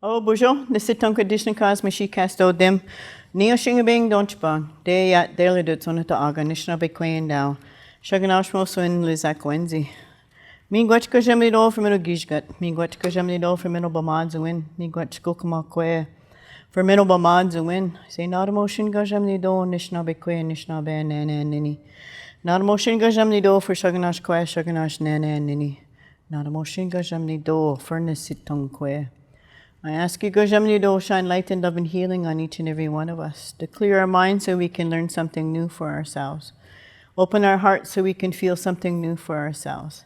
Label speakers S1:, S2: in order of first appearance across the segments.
S1: O bujo, nisiton condition cause mashi casto dem. Neo shingabing donchbang. De yat daily duts on the aga, nishna be queen now. Shaganashmo swin liz Akiwenzie. Me gwachka jamli do for middle gishgut. Me gwachka jamli do for middle bamads win. Me gwachka kwe. For middle bamads win. Say not a motion gajamli do, nishna be queen, nishna be nana nini. Not a motion gajamli do for shaganash kwe, shaganash nana nini. Not a motion gajamli do for nisiton kwe. I ask you, Gajamni Do, shine light and love and healing on each and every one of us, to clear our minds so we can learn something new for ourselves. Open our hearts so we can feel something new for ourselves.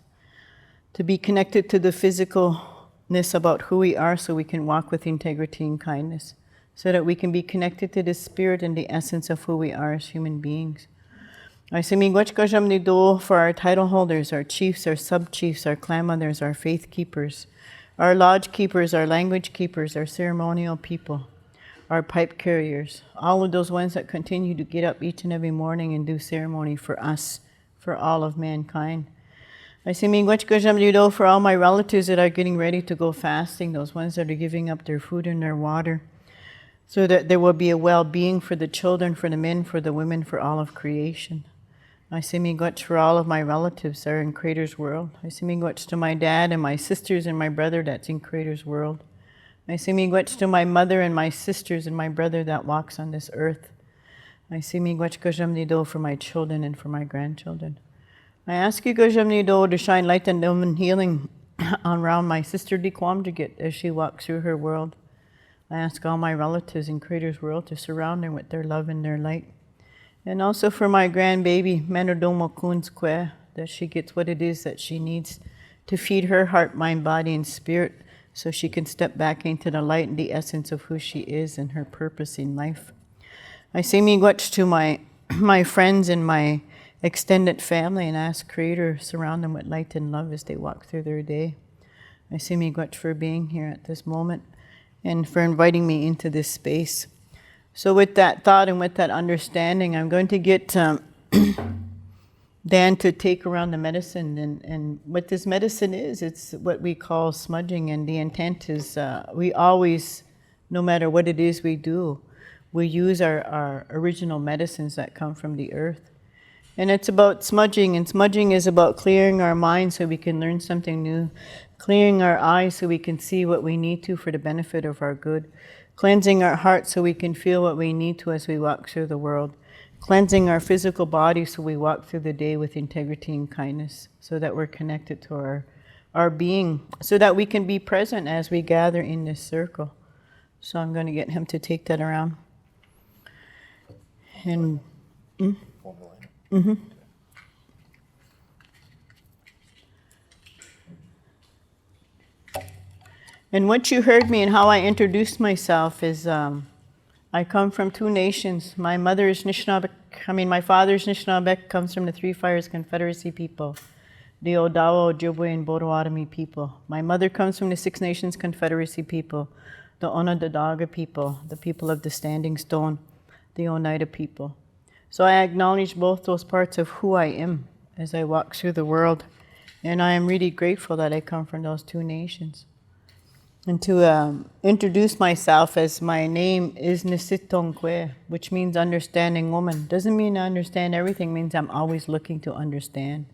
S1: To be connected to the physicalness about who we are so we can walk with integrity and kindness. So that we can be connected to the spirit and the essence of who we are as human beings. I say, Miigwech Gajamni Do for our title holders, our chiefs, our sub-chiefs, our clan mothers, our faith keepers, our lodge keepers, our language keepers, our ceremonial people, our pipe carriers, all of those ones that continue to get up each and every morning and do ceremony for us, for all of mankind. I say, Miigwech Gajamni Do for all my relatives that are getting ready to go fasting, those ones that are giving up their food and their water, so that there will be a well-being for the children, for the men, for the women, for all of creation. I say miigwech for all of my relatives that are in Creator's world. I say miigwech to my dad and my sisters and my brother that's in Creator's world. I say miigwech to my mother and my sisters and my brother that walks on this earth. I say miigwech Gajamni Do for my children and for my grandchildren. I ask you, Gajamni Do, to shine light and love and healing around my sister Dequamjigit as she walks through her world. I ask all my relatives in Creator's world to surround her with their love and their light. And also for my grandbaby, Menodomo Kunskwe, that she gets what it is that she needs to feed her heart, mind, body, and spirit so she can step back into the light and the essence of who she is and her purpose in life. I say miigwech to my friends and my extended family and ask Creator to surround them with light and love as they walk through their day. I say miigwech for being here at this moment and for inviting me into this space. So with that thought and with that understanding, I'm going to get Dan to take around the medicine. And what this medicine is, it's what we call smudging. And the intent is we always, no matter what it is we do, we use our original medicines that come from the earth. And it's about smudging. And smudging is about clearing our mind so we can learn something new. Clearing our eyes so we can see what we need to for the benefit of our good. Cleansing our heart so we can feel what we need to as we walk through the world. Cleansing our physical body so we walk through the day with integrity and kindness, so that we're connected to our being, so that we can be present as we gather in this circle. So I'm going to get him to take that around. And And what you heard me and how I introduced myself is I come from two nations. My father is Nishnabek, comes from the Three Fires Confederacy people, the Odawa, Ojibwe, and Potawatomi people. My mother comes from the Six Nations Confederacy people, the Onondaga people, the people of the Standing Stone, the Oneida people. So I acknowledge both those parts of who I am as I walk through the world. And I am really grateful that I come from those two nations. And to introduce myself, as my name is Nisitonkwe, which means understanding woman. Doesn't mean I understand everything, means I'm always looking to understand.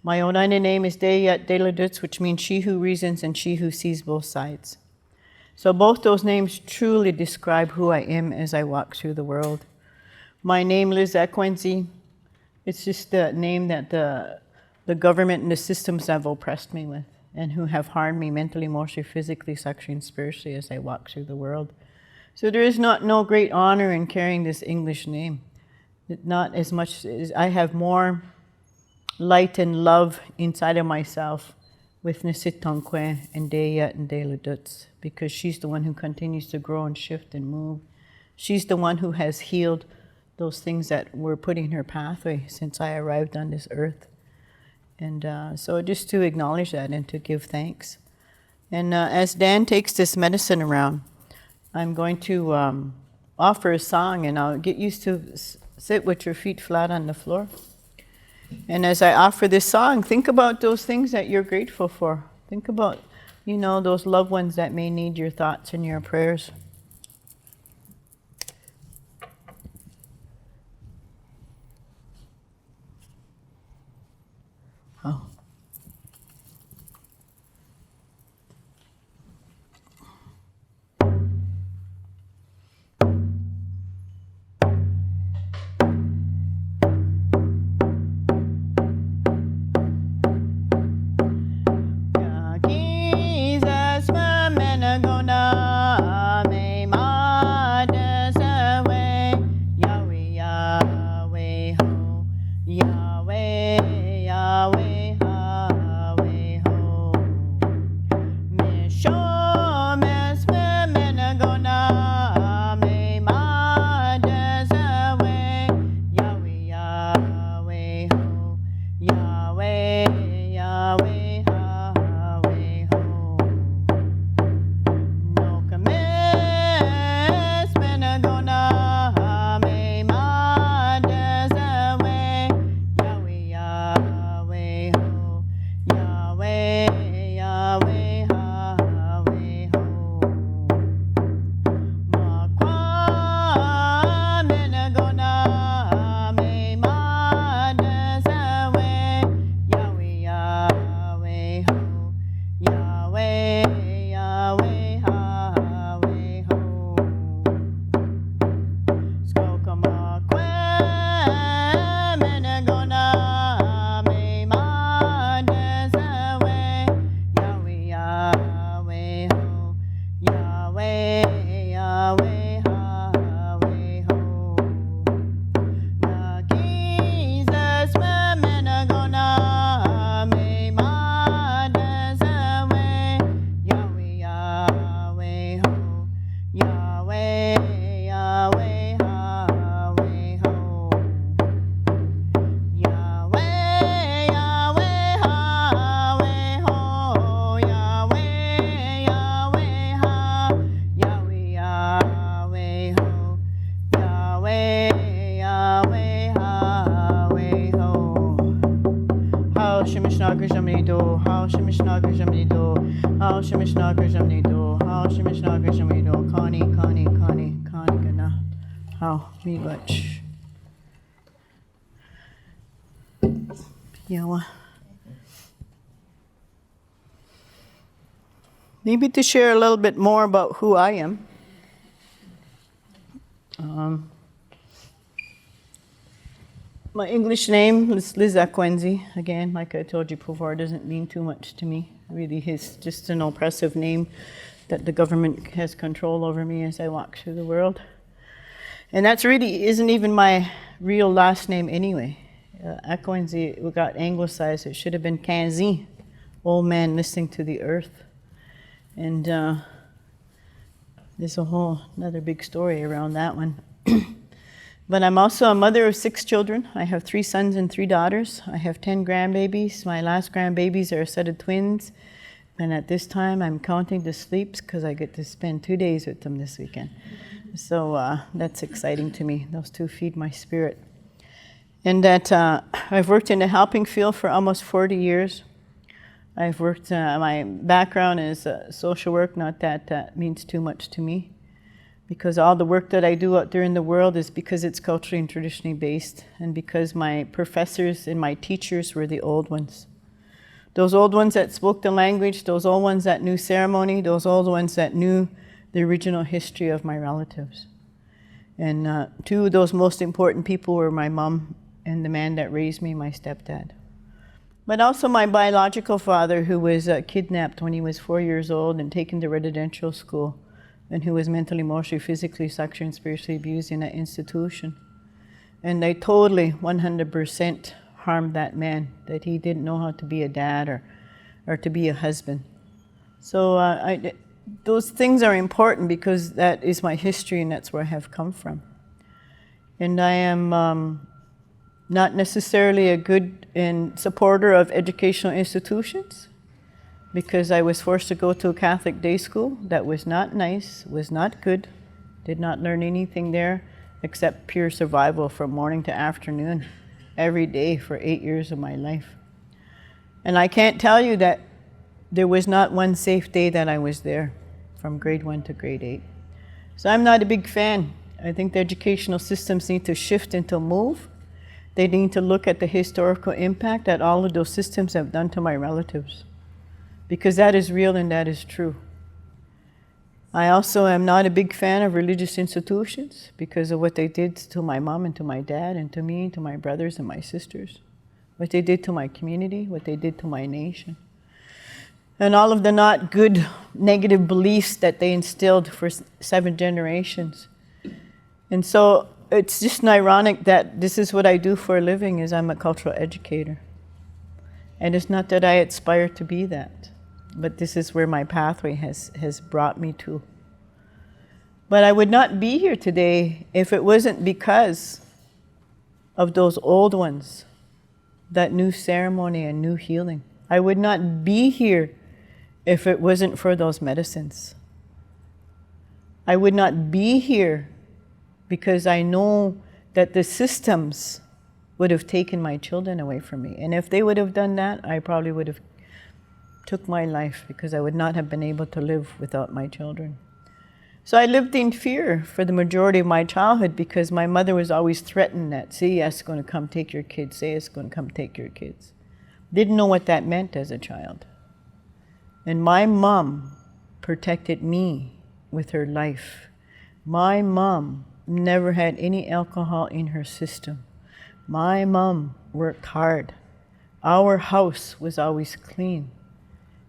S1: My Oneida name is Deyat Deladuts, which means she who reasons and she who sees both sides. So both those names truly describe who I am as I walk through the world. My name is Akiwenzie. It's just the name that the government and the systems have oppressed me with, and who have harmed me mentally, emotionally, physically, sexually, and spiritually as I walk through the world. So there is no great honor in carrying this English name. Not as much as I have more light and love inside of myself with Nisitonkwe and Deyat and Deladuts, because she's the one who continues to grow and shift and move. She's the one who has healed those things that were put in her pathway since I arrived on this earth. And so just to acknowledge that and to give thanks. And as Dan takes this medicine around, I'm going to offer a song, and I'll get used to sit with your feet flat on the floor. And as I offer this song, think about those things that you're grateful for. Think about, You know, those loved ones that may need your thoughts and your prayers. Oh. Maybe to share a little bit more about who I am. My English name is Akiwenzie. Again, like I told you before, it doesn't mean too much to me. Really, it's just an oppressive name that the government has control over me as I walk through the world. And that's really isn't even my real last name anyway. Akiwenzie got anglicized. It should have been Kanzi, old man listening to the earth. And there's a whole another big story around that one. But I'm also a mother of 6 children. I have 3 sons and 3 daughters. I have 10 grandbabies. My last grandbabies are a set of twins. And at this time, I'm counting the sleeps because I get to spend 2 days with them this weekend. So that's exciting to me. Those 2 feed my spirit. And that I've worked in the helping field for almost 40 years. I've worked, my background is social work, not that that means too much to me. Because all the work that I do out there in the world is because it's culturally and traditionally based, and because my professors and my teachers were the old ones. Those old ones that spoke the language, those old ones that knew ceremony, those old ones that knew the original history of my relatives. And 2 of those most important people were my mom and the man that raised me, my stepdad. But also my biological father, who was kidnapped when he was 4 years old and taken to residential school, and who was mentally, emotionally, physically, sexually, and spiritually abused in that institution. And they totally, 100% harmed that man, that he didn't know how to be a dad or to be a husband. So those things are important because that is my history and that's where I have come from. And I am not necessarily a good supporter of educational institutions, because I was forced to go to a Catholic day school that was not nice, was not good, did not learn anything there except pure survival from morning to afternoon, every day for 8 years of my life. And I can't tell you that there was not one safe day that I was there, from grade 1 to grade 8. So I'm not a big fan. I think the educational systems need to shift and to move. They need to look at the historical impact that all of those systems have done to my relatives, because that is real and that is true. I also am not a big fan of religious institutions because of what they did to my mom and to my dad and to me, to my brothers and my sisters, what they did to my community, what they did to my nation, and all of the not good, negative beliefs that they instilled for 7 generations. And so it's just ironic that this is what I do for a living, is I'm a cultural educator. And it's not that I aspire to be that, but this is where my pathway has brought me to. But I would not be here today if it wasn't because of those old ones that knew ceremony and knew healing. I would not be here if it wasn't for those medicines. I would not be here because I know that the systems would have taken my children away from me. And if they would have done that, I probably would have took my life, because I would not have been able to live without my children. So I lived in fear for the majority of my childhood, because my mother was always threatened that, say it's going to come take your kids, say it's going to come take your kids. Didn't know what that meant as a child. And my mom protected me with her life. My mom never had any alcohol in her system. My mom worked hard. Our house was always clean.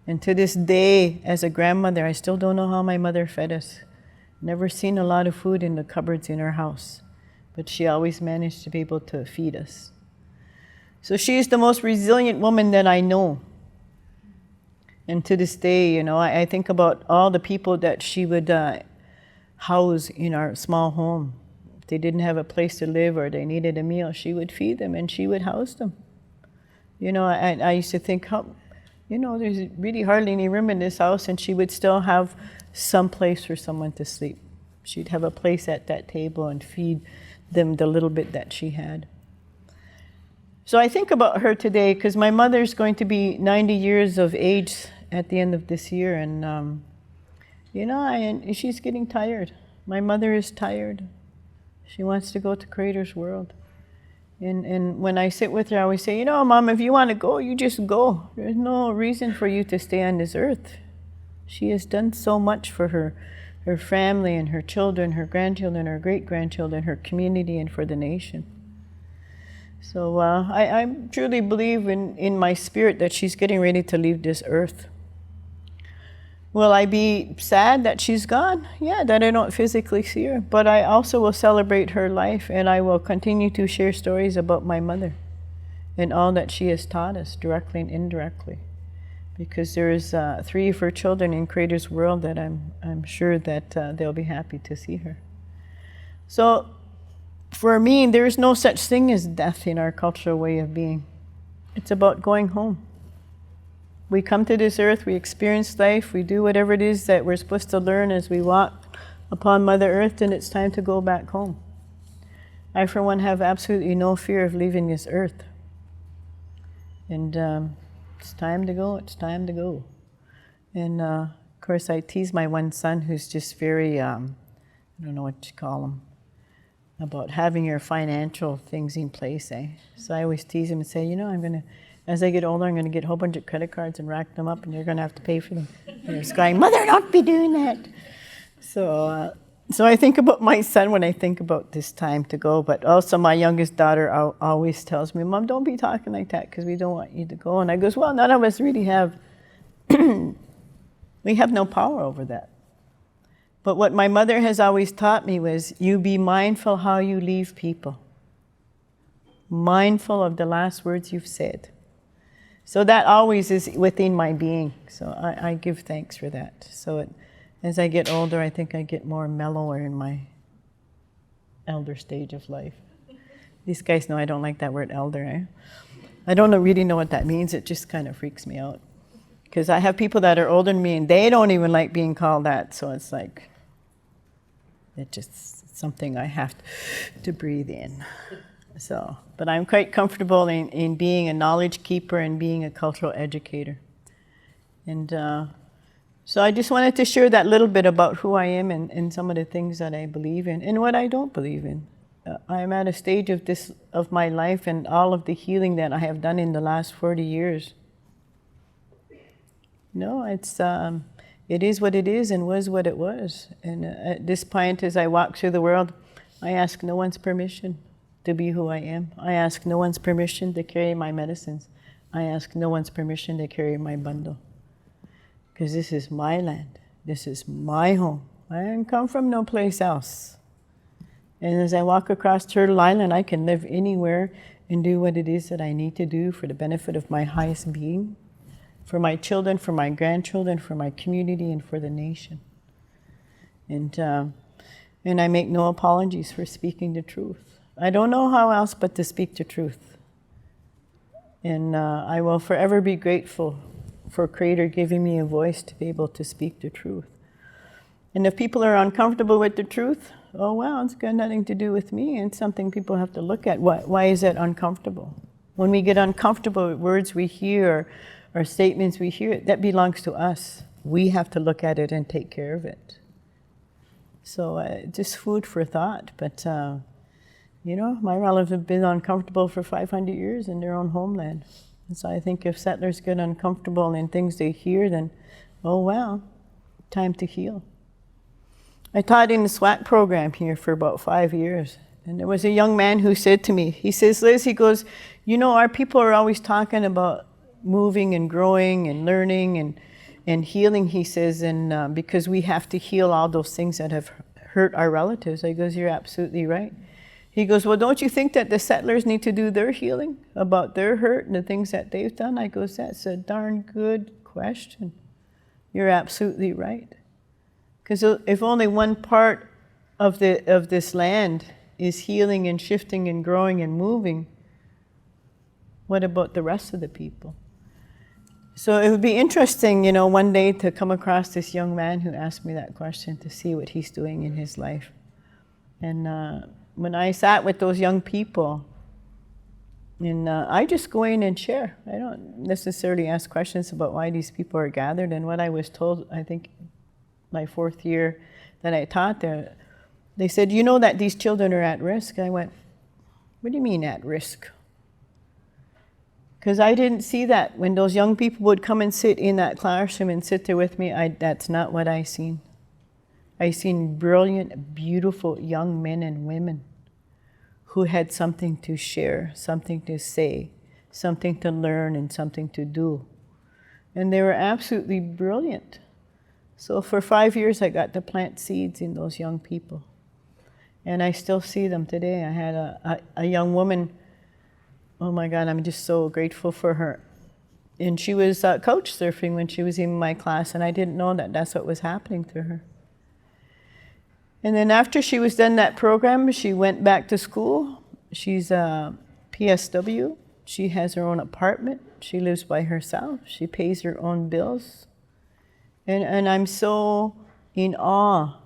S1: And to this day, as a grandmother, I still don't know how my mother fed us. Never seen a lot of food in the cupboards in her house, but she always managed to be able to feed us. So she is the most resilient woman that I know. And to this day, you know, I think about all the people that she would house in our small home. If they didn't have a place to live or they needed a meal, she would feed them and she would house them. You know, I used to think, you know, there's really hardly any room in this house, and she would still have some place for someone to sleep. She'd have a place at that table and feed them the little bit that she had. So I think about her today, because my mother's going to be 90 years of age at the end of this year, and you know, and she's getting tired. My mother is tired. She wants to go to Creator's world. And when I sit with her, I always say, you know, Mom, if you want to go, you just go. There's no reason for you to stay on this earth. She has done so much for her family and her children, her grandchildren, her great-grandchildren, her community, and for the nation. So I truly believe in my spirit that she's getting ready to leave this earth. Will I be sad that she's gone? Yeah, that I don't physically see her. But I also will celebrate her life, and I will continue to share stories about my mother and all that she has taught us, directly and indirectly. Because there is 3 of her children in Creator's world that I'm sure that they'll be happy to see her. So for me, there is no such thing as death in our cultural way of being. It's about going home. We come to this earth, we experience life, we do whatever it is that we're supposed to learn as we walk upon Mother Earth, and it's time to go back home. I, for one, have absolutely no fear of leaving this earth. And it's time to go, it's time to go. And of course, I tease my one son, who's just very, I don't know what you call him, about having your financial things in place, eh? So I always tease him and say, you know, as I get older, I'm going to get a whole bunch of credit cards and rack them up, and you're going to have to pay for them. And he's going, Mother, don't be doing that. So I think about my son when I think about this time to go, but also my youngest daughter always tells me, Mom, don't be talking like that, because we don't want you to go. And I goes, well, none of us really have, we have no power over that. But what my mother has always taught me was, you be mindful how you leave people. Mindful of the last words you've said. So that always is within my being. So I give thanks for that. So as I get older, I think I get more mellower in my elder stage of life. These guys know I don't like that word elder. I don't really know what that means. It just kind of freaks me out. Because I have people that are older than me, and they don't even like being called that. So it's like, it's something I have to breathe in. So, but I'm quite comfortable in being a knowledge keeper and being a cultural educator. And so I just wanted to share that little bit about who I am and some of the things that I believe in and what I don't believe in. I'm at a stage of my life and all of the healing that I have done in the last 40 years. No, it is what it is and was what it was. And at this point, as I walk through the world, I ask no one's permission to be who I am. I ask no one's permission to carry my medicines. I ask no one's permission to carry my bundle. Because this is my land. This is my home. I didn't come from no place else. And as I walk across Turtle Island, I can live anywhere and do what it is that I need to do for the benefit of my highest being, for my children, for my grandchildren, for my community, and for the nation. And I make no apologies for speaking the truth. I don't know how else but to speak the truth. And I will forever be grateful for Creator giving me a voice to be able to speak the truth. And if people are uncomfortable with the truth, oh well, it's got nothing to do with me. It's something people have to look at. Why is it uncomfortable? When we get uncomfortable with words we hear or statements we hear, that belongs to us. We have to look at it and take care of it. So just food for thought. But my relatives have been uncomfortable for 500 years in their own homeland. And so I think if settlers get uncomfortable in things they hear, then, oh well, time to heal. I taught in the SWAT program here for about 5 years. And there was a young man who said to me, he says, Liz, he goes, our people are always talking about moving and growing and learning and healing, he says, and because we have to heal all those things that have hurt our relatives. I goes, you're absolutely right. He goes, well, don't you think that the settlers need to do their healing about their hurt and the things that they've done? I goes, that's a darn good question. You're absolutely right. Because if only one part of this land is healing and shifting and growing and moving, what about the rest of the people? So it would be interesting, one day to come across this young man who asked me that question, to see what he's doing in his life. And when I sat with those young people, and I just go in and share. I don't necessarily ask questions about why these people are gathered. And what I was told, I think my 4th year that I taught there, they said, you know that these children are at risk? I went, what do you mean at risk? Because I didn't see that. When those young people would come and sit in that classroom and sit there with me, that's not what I seen. I seen brilliant, beautiful young men and women who had something to share, something to say, something to learn, and something to do. And they were absolutely brilliant. So for 5 years, I got to plant seeds in those young people. And I still see them today. I had a young woman, oh my God, I'm just so grateful for her. And she was couch surfing when she was in my class, and I didn't know that that's what was happening to her. And then after she was done that program, she went back to school. She's a PSW. She has her own apartment. She lives by herself. She pays her own bills. And I'm so in awe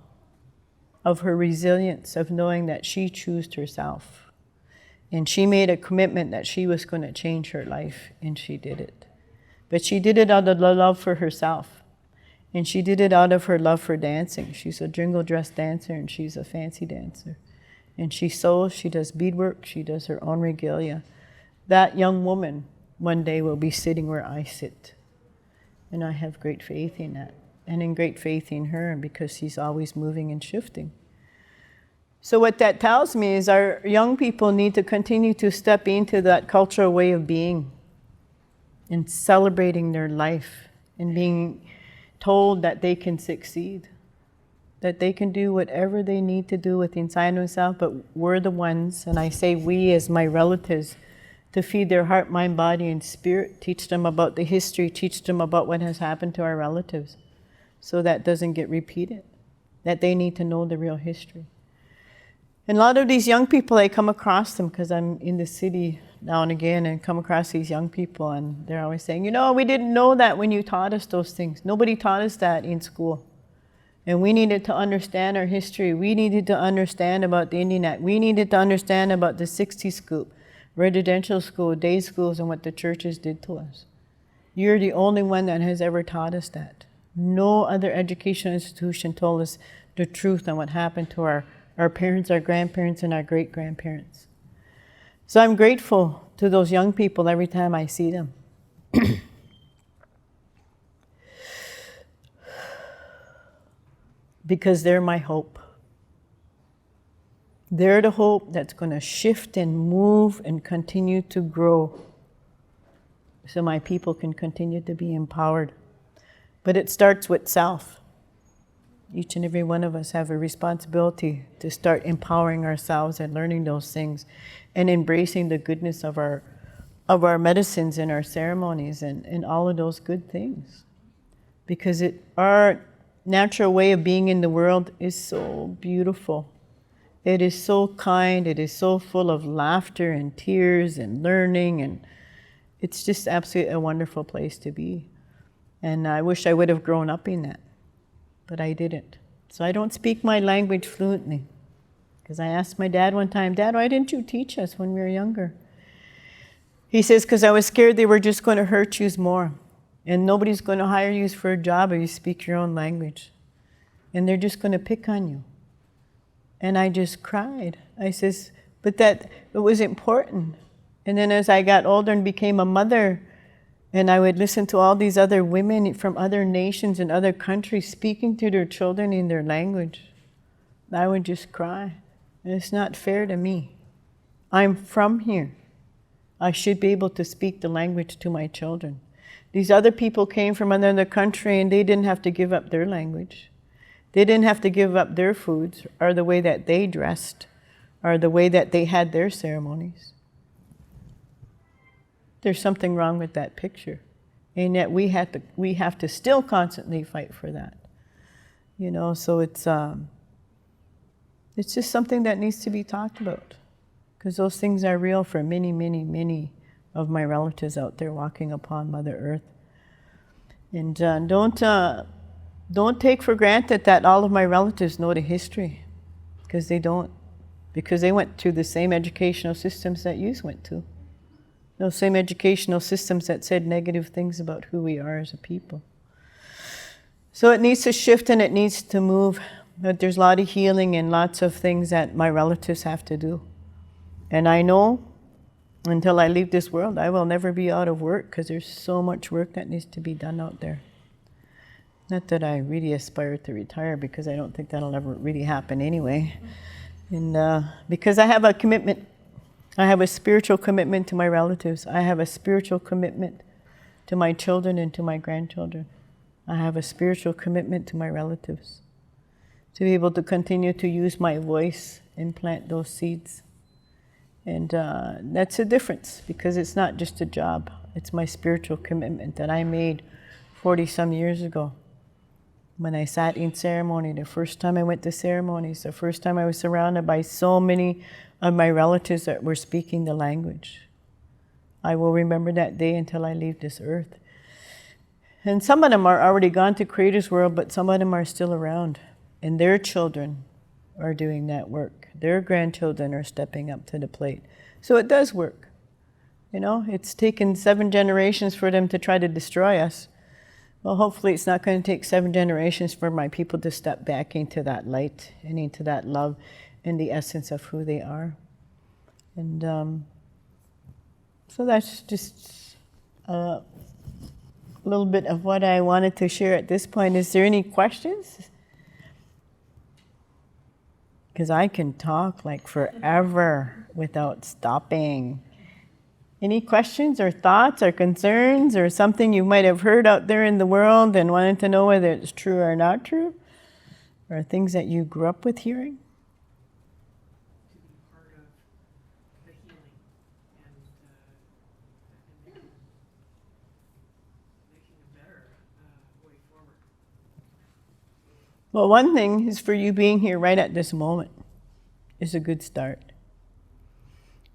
S1: of her resilience, of knowing that she chose herself. And she made a commitment that she was going to change her life, and she did it. But she did it out of the love for herself. And she did it out of her love for dancing. She's a jingle dress dancer, and she's a fancy dancer. And she sews, she does beadwork, she does her own regalia. That young woman one day will be sitting where I sit. And I have great faith in that, and in great faith in her, because she's always moving and shifting. So what that tells me is our young people need to continue to step into that cultural way of being and celebrating their life and being told that they can succeed, that they can do whatever they need to do with inside themselves, but we're the ones, and I say we as my relatives, to feed their heart, mind, body, and spirit, teach them about the history, teach them about what has happened to our relatives, so that doesn't get repeated, that they need to know the real history. And a lot of these young people, I come across them because I'm in the city now and again and come across these young people, and they're always saying, we didn't know that when you taught us those things. Nobody taught us that in school. And we needed to understand our history. We needed to understand about the Indian Act. We needed to understand about the 60s scoop, residential school, day schools, and what the churches did to us. You're the only one that has ever taught us that. No other educational institution told us the truth on what happened to our parents, our grandparents, and our great-grandparents. So I'm grateful to those young people every time I see them. Because they're my hope. They're the hope that's going to shift and move and continue to grow so my people can continue to be empowered. But it starts with self. Each and every one of us have a responsibility to start empowering ourselves and learning those things and embracing the goodness of our medicines and our ceremonies and all of those good things. Because our natural way of being in the world is so beautiful. It is so kind, it is so full of laughter and tears and learning, and it's just absolutely a wonderful place to be. And I wish I would have grown up in that, but I didn't. So I don't speak my language fluently. Because I asked my dad one time, Dad, why didn't you teach us when we were younger? He says, because I was scared they were just going to hurt you more. And nobody's going to hire you for a job if you speak your own language. And they're just going to pick on you. And I just cried. I says, but that it was important. And then as I got older and became a mother, and I would listen to all these other women from other nations and other countries speaking to their children in their language, I would just cry. And it's not fair to me. I'm from here. I should be able to speak the language to my children. These other people came from another country and they didn't have to give up their language. They didn't have to give up their foods or the way that they dressed or the way that they had their ceremonies. There's something wrong with that picture. And yet we have to still constantly fight for that. You know, so it's just something that needs to be talked about. Because those things are real for many, many, many of my relatives out there walking upon Mother Earth. And don't take for granted that all of my relatives know the history, because they don't. Because they went through the same educational systems that you went to. Those same educational systems that said negative things about who we are as a people. So it needs to shift and it needs to move. But there's a lot of healing and lots of things that my relatives have to do. And I know until I leave this world, I will never be out of work, because there's so much work that needs to be done out there. Not that I really aspire to retire, because I don't think that'll ever really happen anyway. And because I have a commitment. I have a spiritual commitment to my relatives. I have a spiritual commitment to my children and to my grandchildren. I have a spiritual commitment to my relatives. To be able to continue to use my voice and plant those seeds. And that's a difference, because it's not just a job. It's my spiritual commitment that I made 40-some years ago. When I sat in ceremony, the first time I went to ceremonies, the first time I was surrounded by so many of my relatives that were speaking the language. I will remember that day until I leave this earth. And some of them are already gone to Creator's World, but some of them are still around. And their children are doing that work. Their grandchildren are stepping up to the plate. So it does work. You know, it's taken 7 generations for them to try to destroy us. Well, hopefully it's not going to take 7 generations for my people to step back into that light and into that love and the essence of who they are. And so that's just a little bit of what I wanted to share at this point. Is there any questions? Because I can talk like forever without stopping. Any questions or thoughts or concerns or something you might have heard out there in the world and wanted to know whether it's true or not true? Or things that you grew up with hearing?
S2: To be part of the healing and making a better way forward.
S1: Well, one thing is for you being here right at this moment is a good start.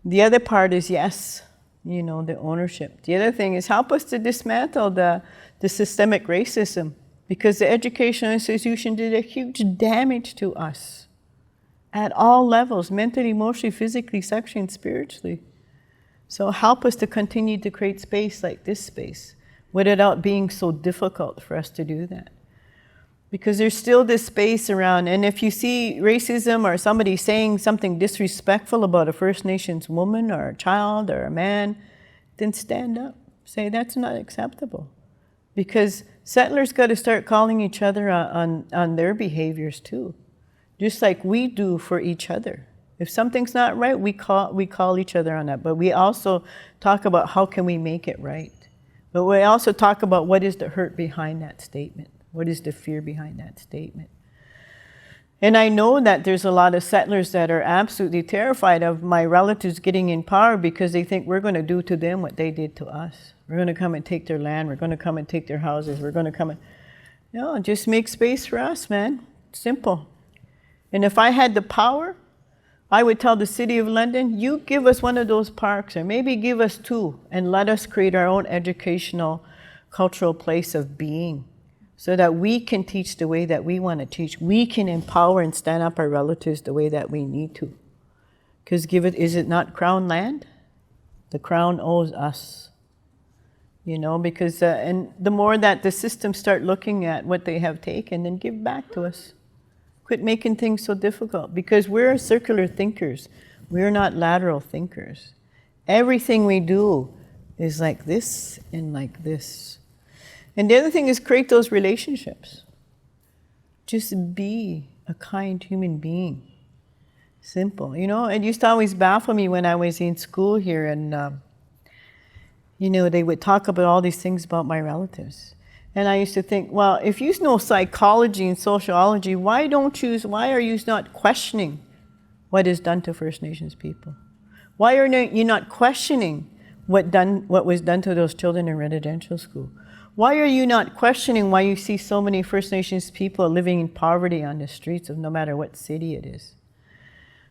S1: The other part is, yes, you know, the ownership. The other thing is help us to dismantle the systemic racism, because the educational institution did a huge damage to us at all levels, mentally, emotionally, physically, sexually, and spiritually. So help us to continue to create space like this space, without being so difficult for us to do that. Because there's still this space around, and if you see racism or somebody saying something disrespectful about a First Nations woman or a child or a man, then stand up. Say that's not acceptable. Because settlers got to start calling each other on their behaviors too. Just like we do for each other. If something's not right, we call each other on that. But we also talk about how can we make it right. But we also talk about what is the hurt behind that statement. What is the fear behind that statement? And I know that there's a lot of settlers that are absolutely terrified of my relatives getting in power because they think we're going to do to them what they did to us. We're going to come and take their land. We're going to come and take their houses. We're going to come and... No, just make space for us, man. Simple. And if I had the power, I would tell the City of London, you give us one of those parks, or maybe give us two, and let us create our own educational, cultural place of being, so that we can teach the way that we want to teach. We can empower and stand up our relatives the way that we need to. Because is it not Crown land? The Crown owes us. You know, because, and the more that the systems start looking at what they have taken, then give back to us. Quit making things so difficult, because we're circular thinkers. We're not lateral thinkers. Everything we do is like this and like this. And the other thing is create those relationships. Just be a kind human being. Simple. You know, it used to always baffle me when I was in school here, and you know, they would talk about all these things about my relatives. And I used to think, well, if you know psychology and sociology, why are you not questioning what is done to First Nations people? Why are you not questioning what was done to those children in residential school? Why are you not questioning why you see so many First Nations people living in poverty on the streets of no matter what city it is?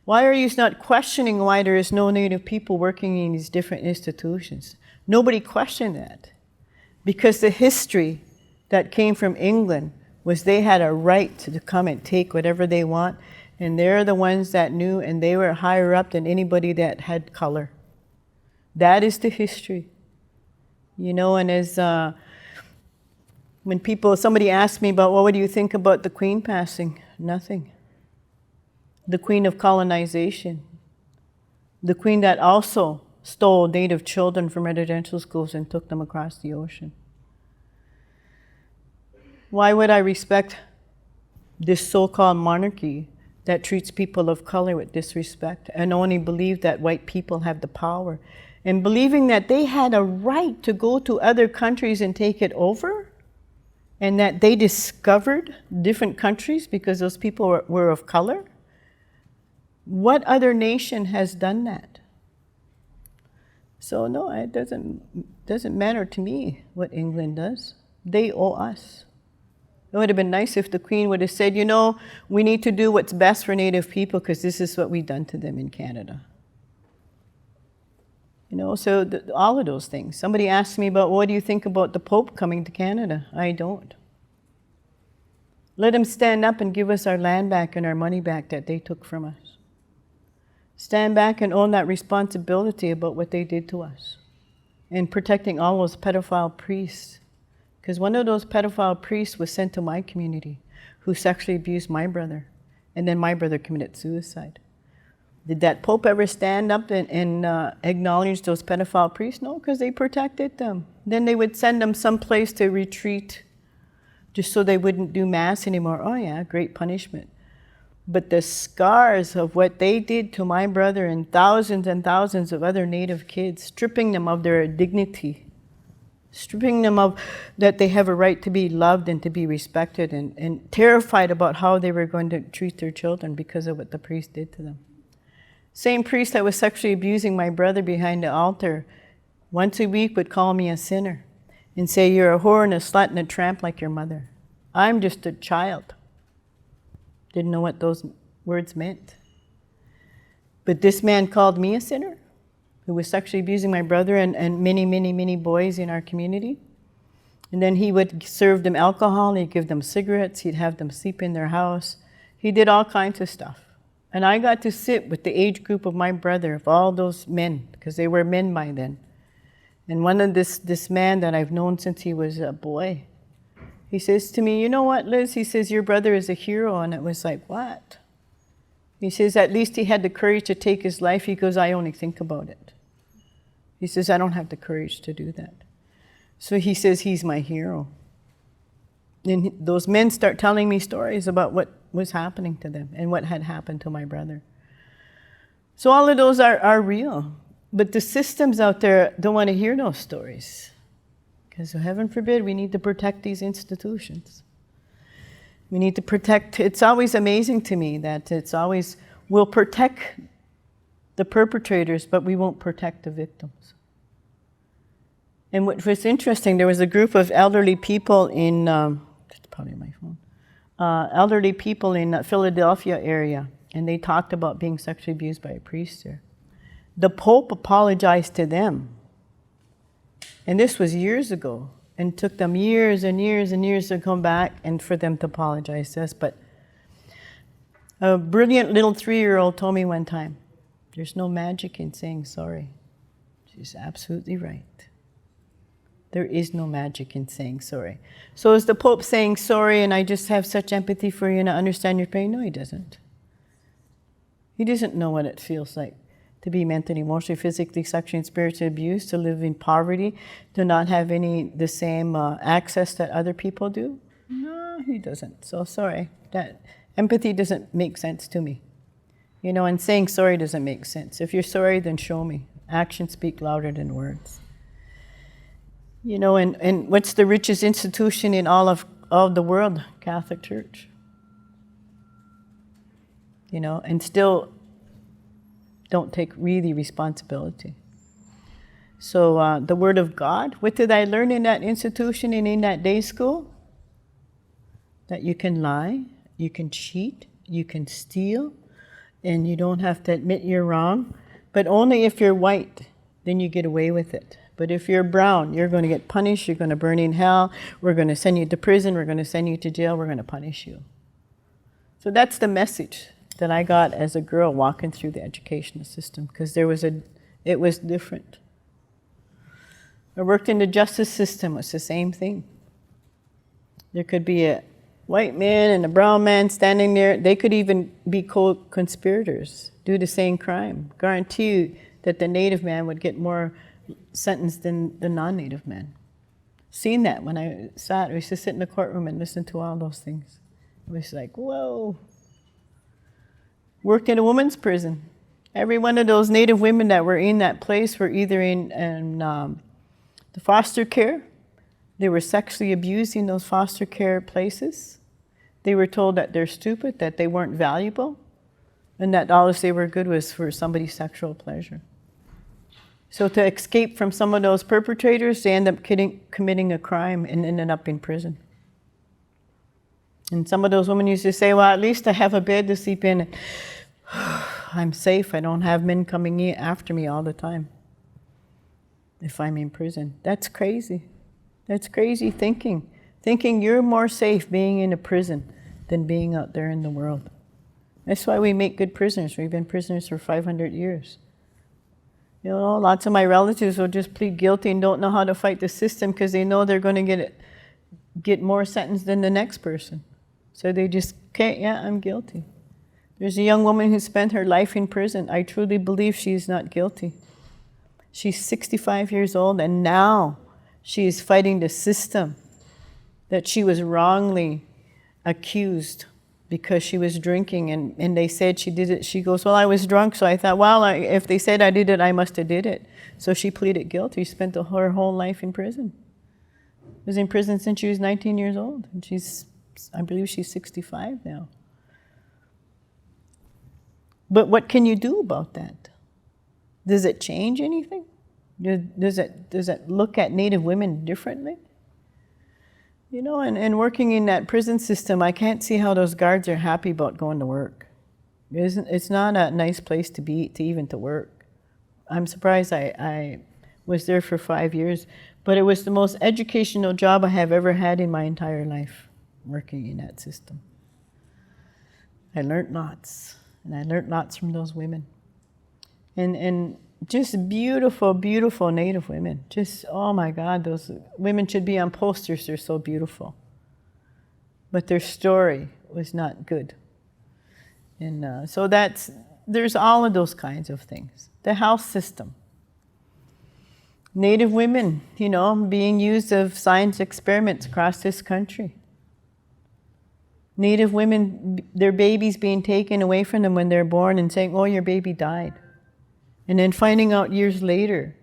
S1: Why are you not questioning why there is no Native people working in these different institutions? Nobody questioned that. Because the history that came from England was they had a right to come and take whatever they want, and they're the ones that knew, and they were higher up than anybody that had color. That is the history. You know, and as when somebody asked me about, well, what do you think about the Queen passing? Nothing. The Queen of colonization. The Queen that also stole Native children from residential schools and took them across the ocean. Why would I respect this so-called monarchy that treats people of color with disrespect and only believe that white people have the power, and believing that they had a right to go to other countries and take it over, and that they discovered different countries because those people were of color? What other nation has done that? So no, it doesn't matter to me what England does. They owe us. It would have been nice if the Queen would have said, you know, we need to do what's best for Native people because this is what we've done to them in Canada. You know, so all of those things. Somebody asked me about, what do you think about the Pope coming to Canada? I don't. Let him stand up and give us our land back and our money back that they took from us. Stand back and own that responsibility about what they did to us, and protecting all those pedophile priests. Because one of those pedophile priests was sent to my community who sexually abused my brother, and then my brother committed suicide. Did that Pope ever stand up and acknowledge those pedophile priests? No, because they protected them. Then they would send them someplace to retreat just so they wouldn't do Mass anymore. Oh yeah, great punishment. But the scars of what they did to my brother and thousands of other Native kids, stripping them of their dignity, stripping them of that they have a right to be loved and to be respected, and terrified about how they were going to treat their children because of what the priest did to them. Same priest that was sexually abusing my brother behind the altar once a week would call me a sinner and say, you're a whore and a slut and a tramp like your mother. I'm just a child. Didn't know what those words meant. But this man called me a sinner, who was sexually abusing my brother and many boys in our community. And then he would serve them alcohol, he'd give them cigarettes, he'd have them sleep in their house. He did all kinds of stuff. And I got to sit with the age group of my brother, of all those men, because they were men by then. And one of this man that I've known since he was a boy, he says to me, you know what, Liz? He says, your brother is a hero. And it was like, what? He says, at least he had the courage to take his life. He goes, I only think about it. He says, I don't have the courage to do that. So he says, he's my hero. And those men start telling me stories about what was happening to them and what had happened to my brother. So all of those are real. But the systems out there don't want to hear those stories. Because heaven forbid, we need to protect these institutions. We need to protect, it's always amazing to me that it's always, we'll protect the perpetrators, but we won't protect the victims. And what was interesting, there was a group of elderly people in, that's probably my phone, elderly people in the Philadelphia area, and they talked about being sexually abused by a priest there. The Pope apologized to them. And this was years ago, and took them years and years and years to come back and for them to apologize to us. But a brilliant little 3-year-old told me one time, there's no magic in saying sorry. She's absolutely right. There is no magic in saying sorry. So is the Pope saying sorry and I just have such empathy for you and I understand your pain? No, he doesn't. He doesn't know what it feels like to be mentally, emotionally, physically, sexually, and spiritually abused, to live in poverty, to not have the same access that other people do. No, he doesn't. So sorry. That empathy doesn't make sense to me. You know, and saying sorry doesn't make sense. If you're sorry, then show me. Actions speak louder than words. You know, and what's the richest institution in all of the world? Catholic Church. You know, and still don't take really responsibility. So the Word of God, what did I learn in that institution and in that day school? That you can lie, you can cheat, you can steal, and you don't have to admit you're wrong, but only if you're white, then you get away with it. But if you're brown, you're going to get punished, you're going to burn in hell, we're going to send you to prison, we're going to send you to jail, we're going to punish you. So that's the message that I got as a girl walking through the educational system, because it was different. I worked in the justice system, it's the same thing. There could be a white man and a brown man standing there, they could even be co-conspirators, do the same crime. Guarantee you that the native man would get more sentence than the non-native man. Seen that when I used to sit in the courtroom and listen to all those things. It was like, whoa. Worked in a women's prison. Every one of those native women that were in that place were either in the foster care. They were sexually abused in those foster care places. They were told that they're stupid, that they weren't valuable, and that all they were good was for somebody's sexual pleasure. So to escape from some of those perpetrators, they end up committing a crime and ended up in prison. And some of those women used to say, well, at least I have a bed to sleep in. I'm safe. I don't have men coming in after me all the time if I'm in prison. That's crazy. That's crazy thinking. Thinking you're more safe being in a prison than being out there in the world. That's why we make good prisoners. We've been prisoners for 500 years. You know, lots of my relatives will just plead guilty and don't know how to fight the system because they know they're going to get more sentence than the next person. So they just, okay, yeah, I'm guilty. There's a young woman who spent her life in prison. I truly believe she's not guilty. She's 65 years old, and now she is fighting the system that she was wrongly accused because she was drinking, and they said she did it. She goes, well, I was drunk, so I thought, well, if they said I did it, I must have did it. So she pleaded guilty. She spent her whole life in prison. Was in prison since she was 19 years old, and I believe she's 65 now. But what can you do about that? Does it change anything? Does it look at Native women differently? You know, and working in that prison system, I can't see how those guards are happy about going to work. It's not a nice place to be, even to work. I'm surprised I was there for 5 years, but it was the most educational job I have ever had in my entire life, working in that system. I learned lots, and I learned lots from those women. And just beautiful, beautiful Native women. Just, oh my God, those women should be on posters. They're so beautiful. But their story was not good. And so there's all of those kinds of things. The health system. Native women, being used of science experiments across this country. Native women, their babies being taken away from them when they're born and saying, oh, your baby died. And then finding out years later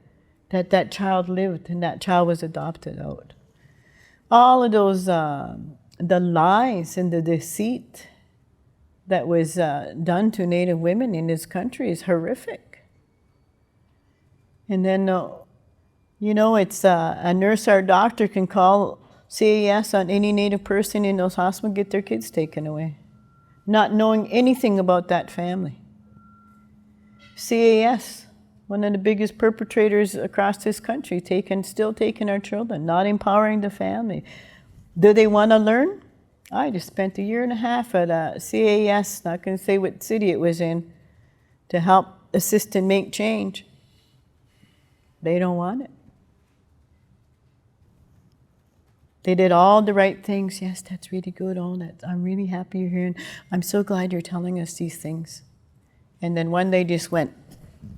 S1: that that child lived and that child was adopted out. All of those, the lies and the deceit that was done to Native women in this country is horrific. And then, it's a nurse or a doctor can call CAS on any Native person in those hospitals, get their kids taken away, not knowing anything about that family. CAS, one of the biggest perpetrators across this country, still taking our children, not empowering the family. Do they want to learn? I just spent 1.5 years at CAS, not going to say what city it was in, to help assist and make change. They don't want it. They did all the right things. Yes, that's really good. I'm really happy you're here. And I'm so glad you're telling us these things. And then one day just went,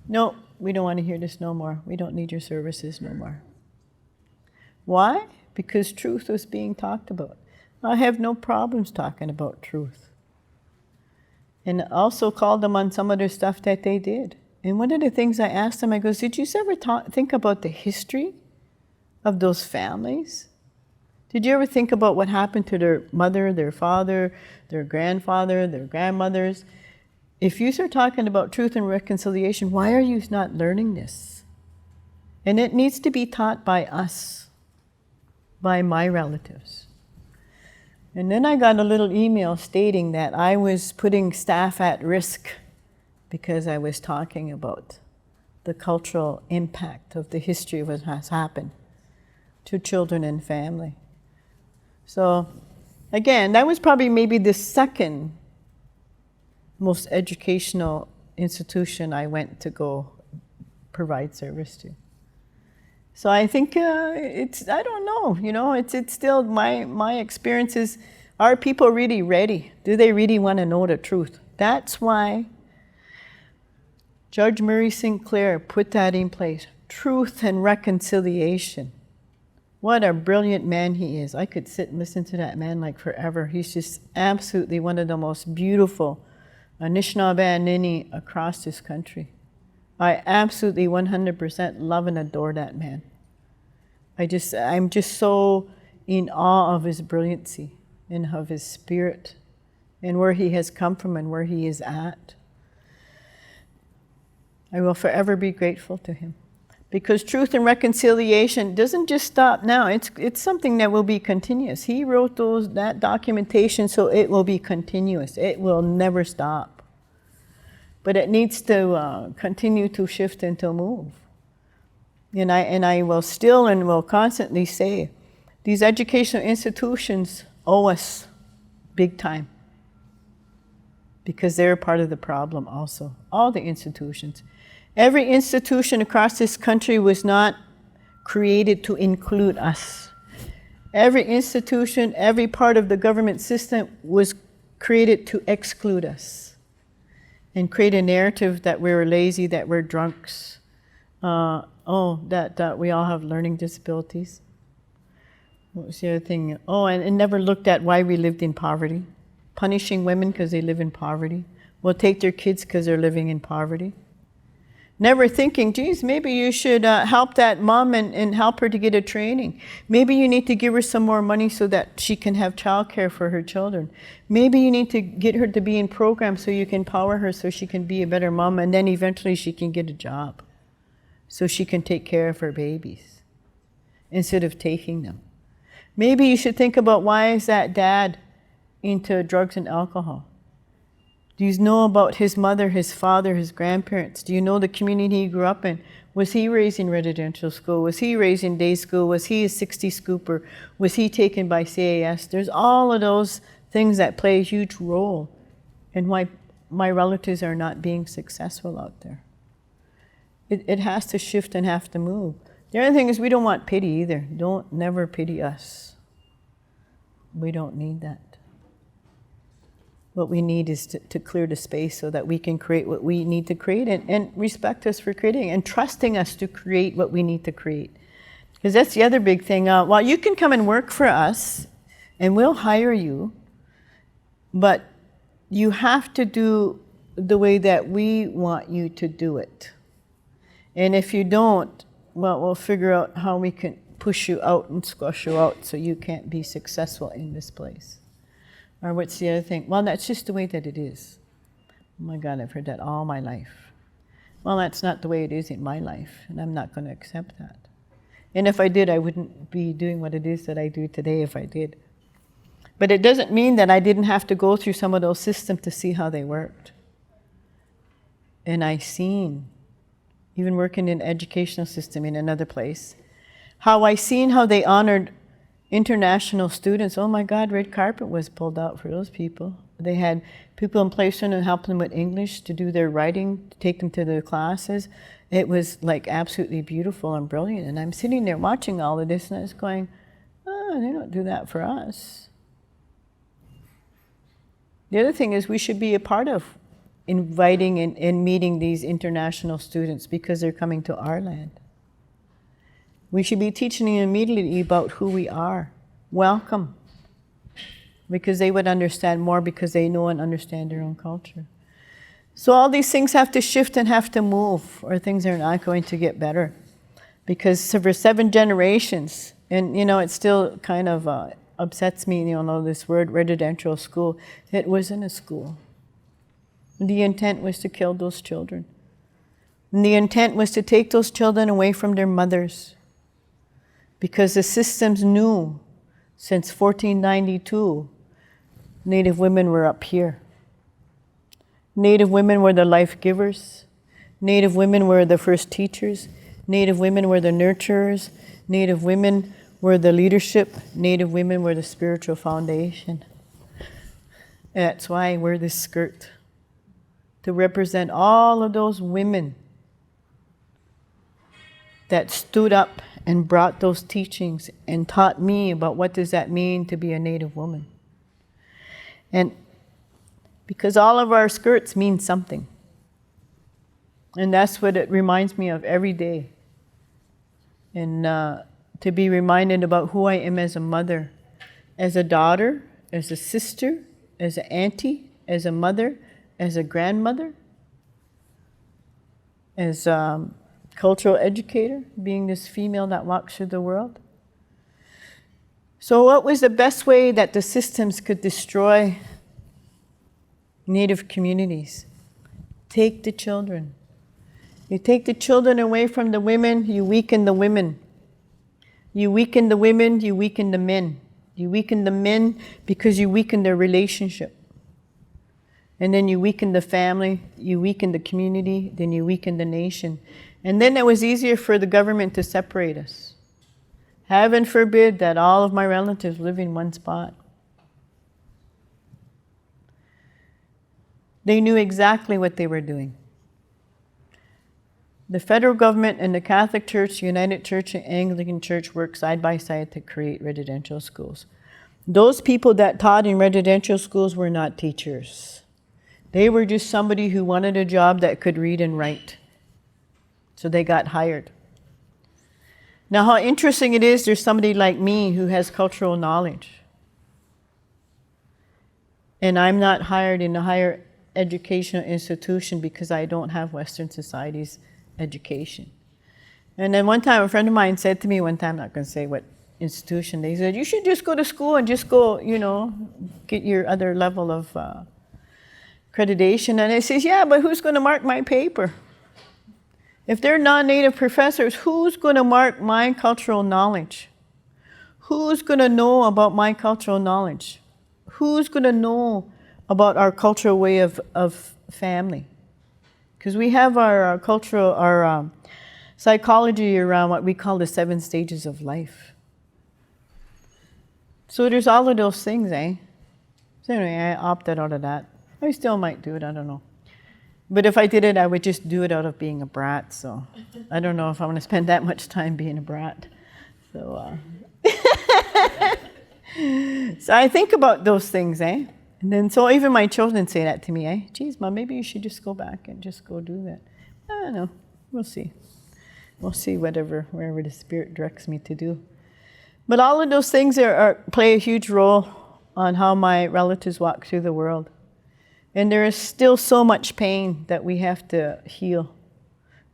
S1: no, we don't want to hear this no more. We don't need your services no more. Why? Because truth was being talked about. I have no problems talking about truth. And also called them on some of the stuff that they did. And one of the things I asked them, I goes, did you ever think about the history of those families? Did you ever think about what happened to their mother, their father, their grandfather, their grandmothers? If you start talking about truth and reconciliation, why are you not learning this? And it needs to be taught by us, by my relatives. And then I got a little email stating that I was putting staff at risk because I was talking about the cultural impact of the history of what has happened to children and family. So, again, that was probably maybe the second most educational institution I went to go provide service to. So I think I don't know, it's still my experience is, are people really ready? Do they really want to know the truth? That's why Judge Murray Sinclair put that in place, truth and reconciliation. What a brilliant man he is. I could sit and listen to that man like forever. He's just absolutely one of the most beautiful Anishinaabe and Nini across this country. I absolutely 100% love and adore that man. I'm just so in awe of his brilliancy and of his spirit and where he has come from and where he is at. I will forever be grateful to him. Because truth and reconciliation doesn't just stop now. It's something that will be continuous. He wrote that documentation so it will be continuous. It will never stop. But it needs to continue to shift and to move. And I will still and will constantly say, these educational institutions owe us big time. Because they're part of the problem also. All the institutions. Every institution across this country was not created to include us. Every institution, every part of the government system was created to exclude us and create a narrative that we're lazy, that we're drunks, that we all have learning disabilities. What was the other thing? And never looked at why we lived in poverty. Punishing women because they live in poverty. We'll take their kids because they're living in poverty. Never thinking, geez, maybe you should help that mom and help her to get a training. Maybe you need to give her some more money so that she can have childcare for her children. Maybe you need to get her to be in programs so you can empower her so she can be a better mom and then eventually she can get a job so she can take care of her babies instead of taking them. Maybe you should think about, why is that dad into drugs and alcohol? Do you know about his mother, his father, his grandparents? Do you know the community he grew up in? Was he raised in residential school? Was he raised in day school? Was he a 60 scooper? Was he taken by CAS? There's all of those things that play a huge role in why my relatives are not being successful out there. It has to shift and have to move. The other thing is we don't want pity either. Don't never pity us. We don't need that. What we need is to clear the space so that we can create what we need to create, and respect us for creating and trusting us to create what we need to create. Because that's the other big thing. Well, you can come and work for us and we'll hire you, but you have to do the way that we want you to do it. And if you don't, well, we'll figure out how we can push you out and squash you out so you can't be successful in this place. Or what's the other thing? Well, that's just the way that it is. Oh my God, I've heard that all my life. Well, that's not the way it is in my life, and I'm not going to accept that. And if I did, I wouldn't be doing what it is that I do today if I did. But it doesn't mean that I didn't have to go through some of those systems to see how they worked. And I seen, even working in educational system in another place, how I seen how they honored international students. Oh my God, red carpet was pulled out for those people. They had people in place and helping them with English to do their writing, to take them to their classes. It was like absolutely beautiful and brilliant. And I'm sitting there watching all of this and I was going, oh, they don't do that for us. The other thing is we should be a part of inviting and meeting these international students because they're coming to our land. We should be teaching them immediately about who we are. Welcome. Because they would understand more because they know and understand their own culture. So all these things have to shift and have to move or things are not going to get better. Because for 7 generations, and it still kind of upsets me, this word residential school. It wasn't a school. The intent was to kill those children. And the intent was to take those children away from their mothers. Because the systems knew since 1492, Native women were up here. Native women were the life givers. Native women were the first teachers. Native women were the nurturers. Native women were the leadership. Native women were the spiritual foundation. That's why I wear this skirt, to represent all of those women that stood up and brought those teachings and taught me about what does that mean to be a Native woman. And because all of our skirts mean something. And that's what it reminds me of every day. And to be reminded about who I am as a mother, as a daughter, as a sister, as an auntie, as a mother, as a grandmother, as cultural educator, being this female that walks through the world. So what was the best way that the systems could destroy Native communities? Take the children. You take the children away from the women, you weaken the women. You weaken the women, you weaken the men. You weaken the men because you weaken their relationship. And then you weaken the family, you weaken the community, then you weaken the nation. And then it was easier for the government to separate us. Heaven forbid that all of my relatives live in one spot. They knew exactly what they were doing. The federal government and the Catholic Church, United Church, and Anglican Church work side by side to create residential schools. Those people that taught in residential schools were not teachers. They were just somebody who wanted a job that could read and write. So they got hired. Now how interesting it is, there's somebody like me who has cultural knowledge. And I'm not hired in a higher educational institution because I don't have Western society's education. And then one time a friend of mine said to me one time, I'm not going to say what institution, they said, you should just go to school and just go, get your other level of accreditation. And I says, yeah, but who's going to mark my paper? If they're non-Native professors, who's going to mark my cultural knowledge? Who's going to know about my cultural knowledge? Who's going to know about our cultural way of family? Because we have our cultural, our psychology around what we call the 7 stages of life. So there's all of those things, eh? So anyway, I opted out of that. I still might do it, I don't know. But if I did it, I would just do it out of being a brat. So I don't know if I want to spend that much time being a brat. So, so I think about those things, eh? And then so even my children say that to me, eh? Geez, Mom, maybe you should just go back and just go do that. I don't know. We'll see. We'll see wherever the Spirit directs me to do. But all of those things play a huge role on how my relatives walk through the world. And there is still so much pain that we have to heal.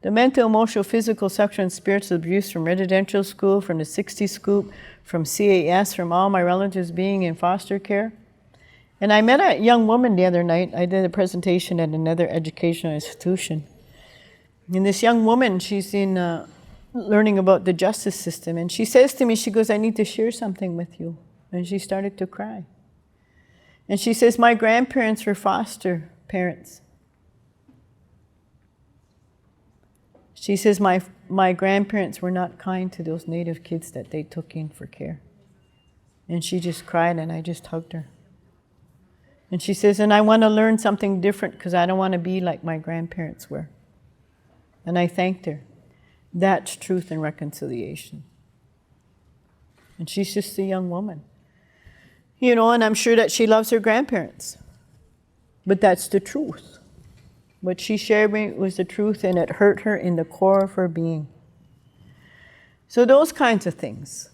S1: The mental, emotional, physical, sexual, and spiritual abuse from residential school, from the 60 scoop, from CAS, from all my relatives being in foster care. And I met a young woman the other night. I did a presentation at another educational institution. And this young woman, she's in learning about the justice system. And she says to me, she goes, I need to share something with you. And she started to cry. And she says, my grandparents were foster parents. She says, my grandparents were not kind to those Native kids that they took in for care. And she just cried, and I just hugged her. And she says, and I want to learn something different because I don't want to be like my grandparents were. And I thanked her. That's truth and reconciliation. And she's just a young woman. You know, and I'm sure that she loves her grandparents. But that's the truth. What she shared with me was the truth, and it hurt her in the core of her being. So those kinds of things.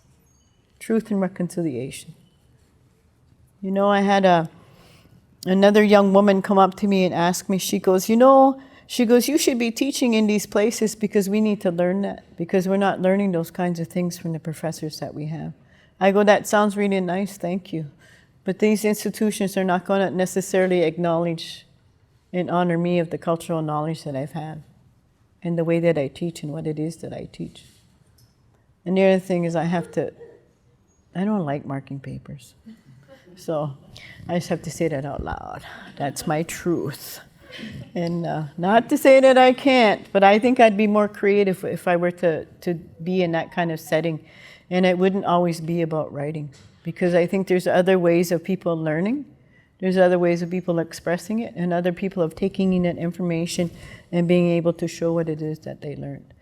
S1: Truth and reconciliation. You know, I had another young woman come up to me and ask me, she goes, you should be teaching in these places because we need to learn that, because we're not learning those kinds of things from the professors that we have. I go, that sounds really nice, thank you. But these institutions are not going to necessarily acknowledge and honor me of the cultural knowledge that I've had and the way that I teach and what it is that I teach. And the other thing is I don't like marking papers. So I just have to say that out loud. That's my truth. And not to say that I can't, but I think I'd be more creative if I were to be in that kind of setting. And it wouldn't always be about writing, because I think there's other ways of people learning. There's other ways of people expressing it, and other people of taking in that information and being able to show what it is that they learned.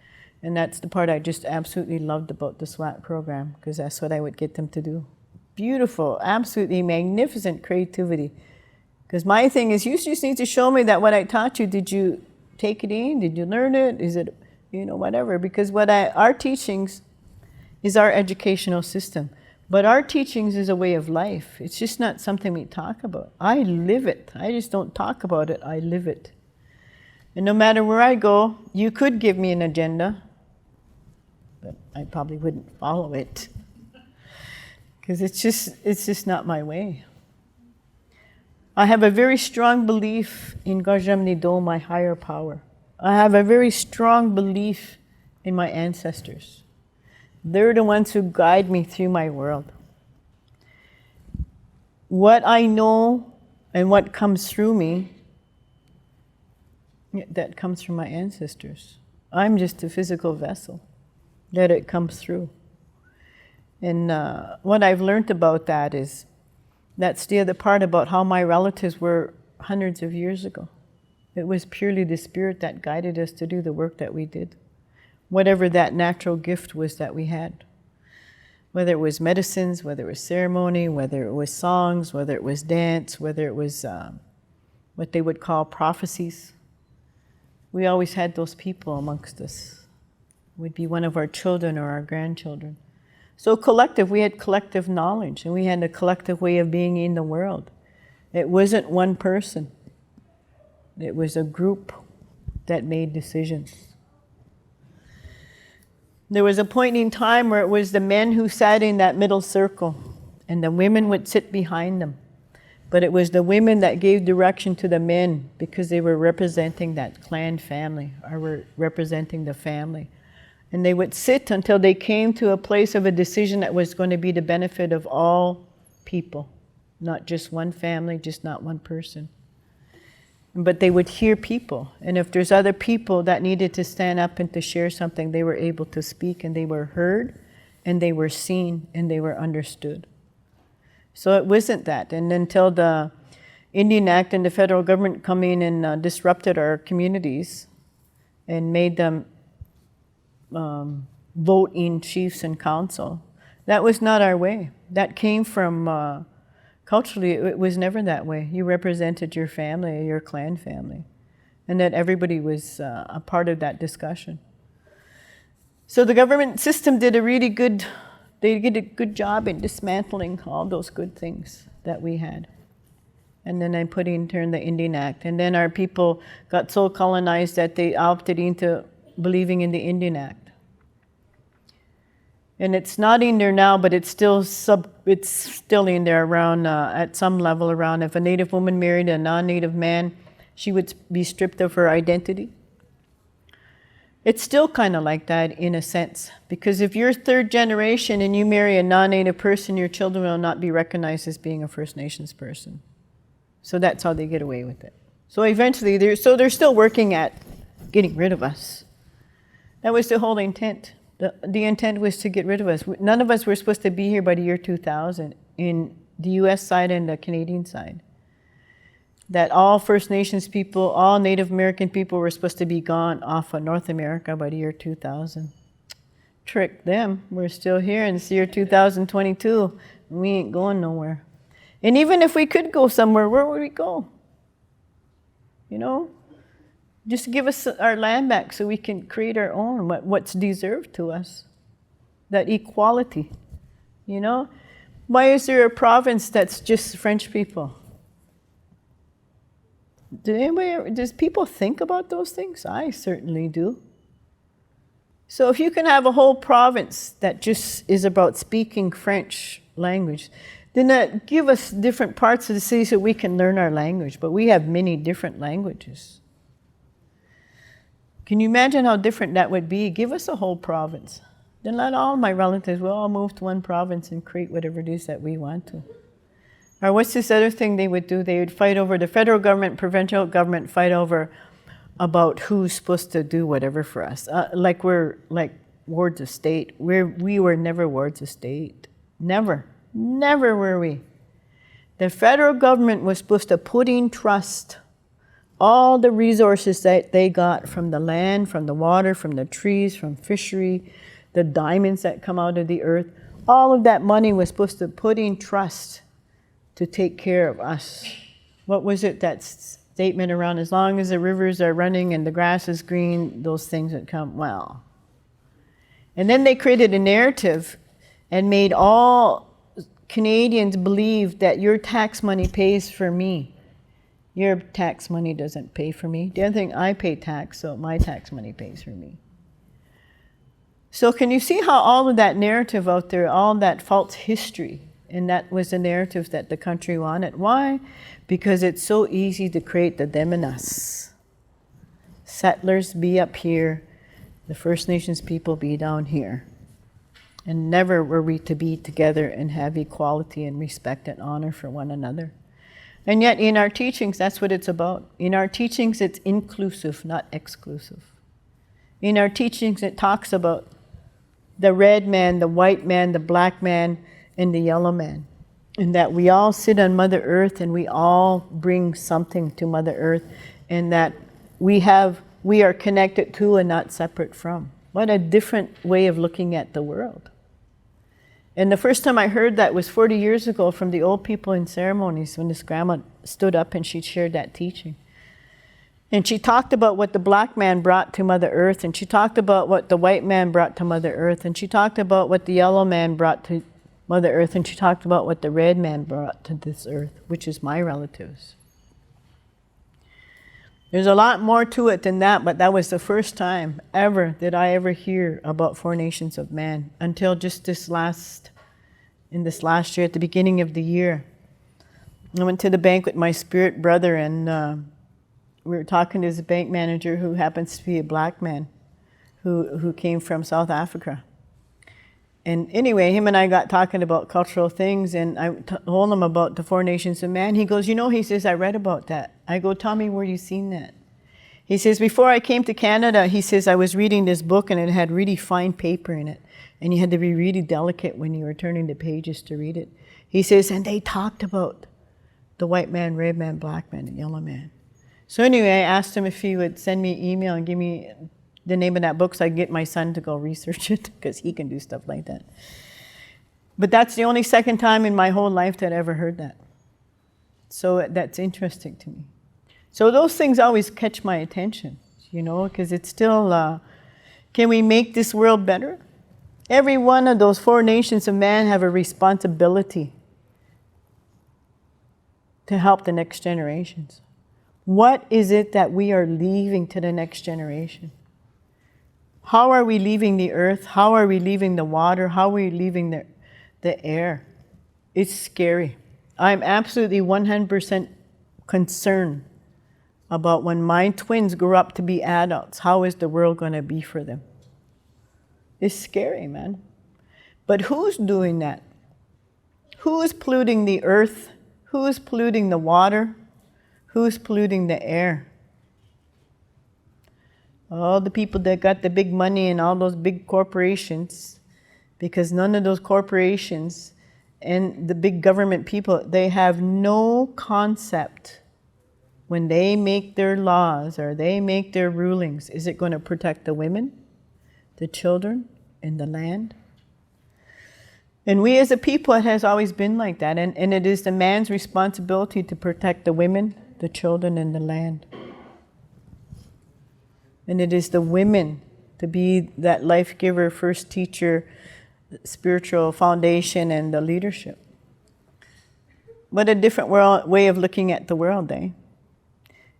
S1: And that's the part I just absolutely loved about the SWAT program, because that's what I would get them to do. Beautiful, absolutely magnificent creativity. Because my thing is, you just need to show me that what I taught you, did you take it in? Did you learn it? Is it, whatever? Because our teachings is our educational system. But our teachings is a way of life. It's just not something we talk about. I live it. I just don't talk about it. I live it. And no matter where I go, you could give me an agenda, but I probably wouldn't follow it. Because it's just not my way. I have a very strong belief in Gajam Nido, my higher power. I have a very strong belief in my ancestors. They're the ones who guide me through my world. What I know and what comes through me, that comes from my ancestors. I'm just a physical vessel that it comes through. And what I've learned about that is, that's the other part about how my relatives were hundreds of years ago. It was purely the Spirit that guided us to do the work that we did. Whatever that natural gift was that we had. Whether it was medicines, whether it was ceremony, whether it was songs, whether it was dance, whether it was what they would call prophecies. We always had those people amongst us. It would be one of our children or our grandchildren. So collective, we had collective knowledge, and we had a collective way of being in the world. It wasn't one person. It was a group that made decisions. There was a point in time where it was the men who sat in that middle circle, and the women would sit behind them. But it was the women that gave direction to the men because they were representing that clan family, or were representing the family. And they would sit until they came to a place of a decision that was going to be the benefit of all people, not just one family, just not one person. But they would hear people. And if there's other people that needed to stand up and to share something, they were able to speak, and they were heard, and they were seen, and they were understood. So it wasn't that. And until in Indian Act and the federal government come in and disrupted our communities and made them vote in chiefs and council. That was not our way. That came from, culturally, it was never that way. You represented your family, your clan family, and that everybody was a part of that discussion. So the government system did a really good, they did a good job in dismantling all those good things that we had. And then I put in turn the Indian Act. And then our people got so colonized that they opted into believing in the Indian Act. And it's not in there now, but it's still in there around, at some level around, if a Native woman married a non-Native man, she would be stripped of her identity. It's still kind of like that in a sense, because if you're third generation and you marry a non-Native person, your children will not be recognized as being a First Nations person. So that's how they get away with it. So eventually, they're still working at getting rid of us. That was the whole intent. The intent was to get rid of us. None of us were supposed to be here by the year 2000 in the US side and the Canadian side. That all First Nations people, all Native American people were supposed to be gone off of North America by the year 2000. Trick them. We're still here in the year 2022. We ain't going nowhere. And even if we could go somewhere, where would we go? You know? Just give us our land back so we can create our own, what's deserved to us. That equality, you know? Why is there a province that's just French people? Does people think about those things? I certainly do. So if you can have a whole province that just is about speaking French language, then that give us different parts of the city so we can learn our language. But we have many different languages. Can you imagine how different that would be? Give us a whole province. Then let all my relatives, we'll all move to one province and create whatever it is that we want to. Or what's this other thing they would do? They would fight over, the federal government, provincial government fight over about who's supposed to do whatever for us. Like we're like wards of state. We were never wards of state. Never. Never were we. The federal government was supposed to put in trust all the resources that they got from the land, from the water, from the trees, from fishery, the diamonds that come out of the earth. All of that money was supposed to put in trust to take care of us. What was it, that statement around, as long as the rivers are running and the grass is green, those things would come, well. And then they created a narrative and made all Canadians believe that your tax money pays for me. Your tax money doesn't pay for me. The other thing, I pay tax, so my tax money pays for me. So can you see how all of that narrative out there, all that false history, and that was the narrative that the country wanted. Why? Because it's so easy to create the them and us. Settlers be up here, the First Nations people be down here. And never were we to be together and have equality and respect and honor for one another. And yet in our teachings, that's what it's about. In our teachings, it's inclusive, not exclusive. In our teachings, it talks about the red man, the white man, the black man, and the yellow man. And that we all sit on Mother Earth and we all bring something to Mother Earth, and that we are connected to and not separate from. What a different way of looking at the world. And the first time I heard that was 40 years ago from the old people in ceremonies, when this grandma stood up and she shared that teaching. And she talked about what the black man brought to Mother Earth, and she talked about what the white man brought to Mother Earth, and she talked about what the yellow man brought to Mother Earth, and she talked about what the red man brought to this earth, which is my relatives. There's a lot more to it than that, but that was the first time ever that I ever hear about Four Nations of Man, until just in this last year, at the beginning of the year. I went to the bank with my spirit brother, and we were talking to his bank manager, who happens to be a black man who came from South Africa. And anyway, him and I got talking about cultural things, and I told him about the Four Nations of Man. He goes, he says, I read about that. I go, tell me where you seen that. He says, before I came to Canada, he says, I was reading this book and it had really fine paper in it. And you had to be really delicate when you were turning the pages to read it. He says, and they talked about the white man, red man, black man, and yellow man. So anyway, I asked him if he would send me an email and give me the name of that book so I could get my son to go research it, because he can do stuff like that. But that's the only second time in my whole life that I ever heard that. So that's interesting to me. So those things always catch my attention, you know, because it's still, can we make this world better? Every one of those 4 nations of man have a responsibility to help the next generations. What is it that we are leaving to the next generation? How are we leaving the earth? How are we leaving the water? How are we leaving the air? It's scary. I'm absolutely 100% concerned about when my twins grow up to be adults. How is the world going to be for them? It's scary, man. But who's doing that? Who is polluting the earth? Who is polluting the water? Who's polluting the air? All the people that got the big money and all those big corporations, because none of those corporations and the big government people, they have no concept when they make their laws or they make their rulings. Is it going to protect the women, the children, and the land? And we as a people, it has always been like that. And it is the man's responsibility to protect the women, the children, and the land. And it is the women to be that life giver, first teacher, spiritual foundation, and the leadership. What a different way of looking at the world, eh?